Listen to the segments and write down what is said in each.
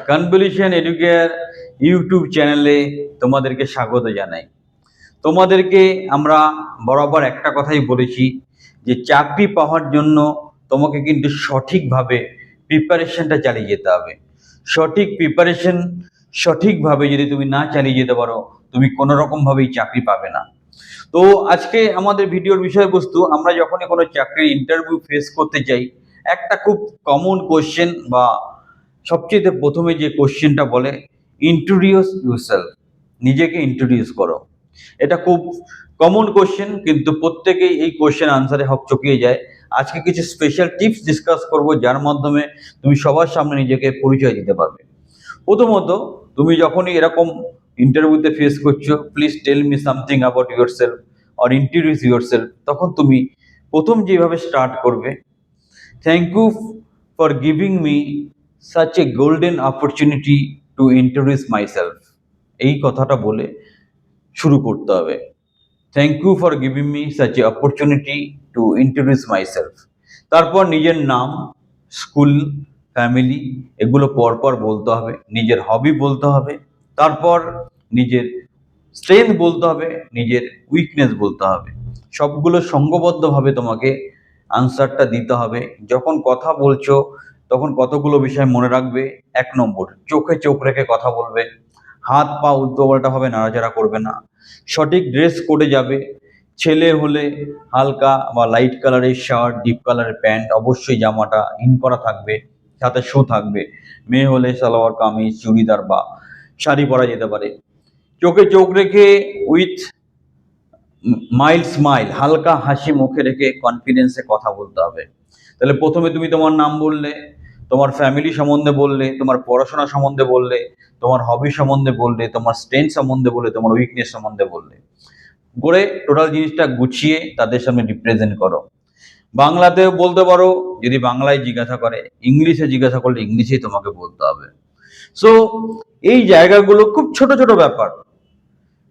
Convolution educare YouTube চ্যানেলে তোমাদেরকে স্বাগত জানাই। তোমাদেরকে আমরা বরাবর একটা কথাই বলেছি যে চাকরি পাওয়ার জন্য তোমাকে কিন্তু সঠিকভাবে প্রিপারেশনটা চালিয়ে যেতে হবে। সঠিক প্রিপারেশন সঠিকভাবে যদি তুমি না চালিয়ে যেতে পারো, তুমি কোনো রকমভাবেই চাকরি পাবে না। তো আজকে আমাদের ভিডিওর বিষয়বস্তু, আমরা যখনই কোনো চাকরির ইন্টারভিউ ফেস করতে যাই, একটা খুব কমন কোশ্চেন বা সবচেয়ে প্রথমে যে কোশ্চেনটা বলে, ইন্ট্রোডিউস ইউরসেলফ, নিজেকে ইন্ট্রোডিউস করো। এটা খুব কমন কোশ্চেন, কিন্তু প্রত্যেকেই এই কোশ্চেন আনসারে হকচকিয়ে যায়। আজকে কিছু স্পেশাল টিপস ডিসকাস করব, যার মাধ্যমে তুমি সবার সামনে নিজেকে পরিচয় দিতে পারবে। প্রথমত, তুমি যখনই এরকম ইন্টারভিউতে ফেস করছো, please tell me something about yourself or introduce yourself, তখন তুমি প্রথম যেভাবে স্টার্ট করবে, thank you for giving me such a golden opportunity to introduce myself, এই কথাটা বলে শুরু করতে হবে। Thank you for giving me such a opportunity to introduce myself। তারপর নিজের নাম, স্কুল, ফ্যামিলি এগুলো পরপর বলতে হবে। নিজের হবি বলতে হবে, তারপর নিজের স্ট্রেংথ বলতে হবে, নিজের উইকনেস বলতে হবে। সবগুলো সংঘবদ্ধভাবে তোমাকে আনসারটা দিতে হবে। যখন কথা বলছো তখন কতগুলো বিষয় মনে রাখবে। 1 নম্বর, চোখে চোখ রেখে কথা বলবে, হাত পা উল্টোপাল্টাভাবে নাড়াচাড়া করবে না, সঠিক ড্রেস কোডে যাবে। ছেলে হলে হালকা বা লাইট কালারের শার্ট, ডিপ কালারের প্যান্ট, অবশ্যই জামাটা ইন করা থাকবে, সাথে শু থাকবে। মেয়ে হলে সালোয়ার কামিজ, চুড়িদার বা শাড়ি পরা যেতে পারে। চোখে চোখ রেখে উইথ মাইল্ড স্মাইল, হালকা হাসি মুখে রেখে কনফিডেন্সে কথা বলতে হবে। তাহলে প্রথমে তুমি তোমার নাম বললে, তোমার ফ্যামিলি সম্বন্ধে বললে, তোমার পড়াশোনা সম্বন্ধে বললে, তোমার হবি সম্বন্ধে বললে, তোমার স্ট্রেংথ সম্বন্ধে বললে, তোমার উইকনেস সম্বন্ধে বললে, করে টোটাল জিনিসটা গুছিয়ে তাদের সামনে রিপ্রেজেন্ট করো। বাংলাতেও বলতে পারো, যদি বাংলায় জিজ্ঞাসা করে, ইংলিশে জিজ্ঞাসা করলে ইংলিশেই তোমাকে বলতে হবে। সো এই জায়গাগুলো খুব ছোট ছোট ব্যাপার,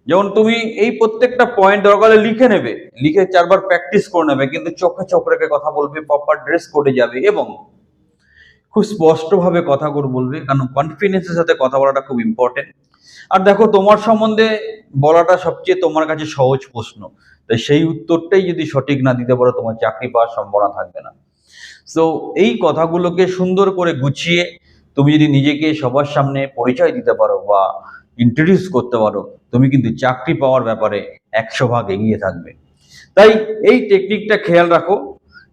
যেমন তুমি এই প্রত্যেকটা পয়েন্ট দরকার হলে লিখে নেবে, লিখে 4 বার প্র্যাকটিস করে নেবে, কিন্তু চোখে চোখ রেখে কথা বলবে, প্রপার ড্রেস কোডে যাবে এবং খুব স্পষ্টভাবে কথা বলবে, কারণ কনফিডেন্সের সাথে কথা বলাটা খুব ইম্পর্টেন্ট। আর দেখো, তোমার সম্বন্ধে বলাটা সবচেয়ে তোমার কাছে সহজ প্রশ্ন, তাই সেই উত্তরটাই যদি সঠিক না দিতে পারো, তোমার চাকরি পাওয়ার সম্ভাবনা থাকবে না। সো এই কথাগুলোকে সুন্দর করে গুছিয়ে তুমি যদি নিজেকে সবার সামনে পরিচয় দিতে পারো বা ইন্ট্রোডিউস করতে পারো, তুমি কিন্তু চাকরি পাওয়ার ব্যাপারে 100 ভাগ এগিয়ে থাকবে। তাই এই টেকনিকটা খেয়াল রাখো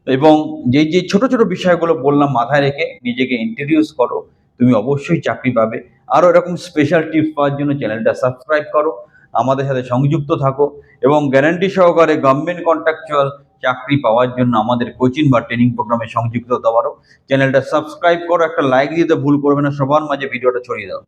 এবং যে যে ছোট ছোট বিষয়গুলো বললাম মাথায় রেখে নিজেকে ইন্ট্রোডিউস করো, তুমি অবশ্যই চাকরি পাবে। আরও এরকম স্পেশাল টিপস পাওয়ার জন্য চ্যানেলটা সাবস্ক্রাইব করো, আমাদের সাথে সংযুক্ত থাকো এবং গ্যারান্টি সহকারে গভর্নমেন্ট কন্ট্রাকচুয়াল চাকরি পাওয়ার জন্য আমাদের কোচিং বা ট্রেনিং প্রোগ্রামে সংযুক্ত হতে পারো। চ্যানেলটা সাবস্ক্রাইব করো, একটা লাইক দিতে ভুল করবে না, সবার মাঝে ভিডিওটা ছড়িয়ে দাও।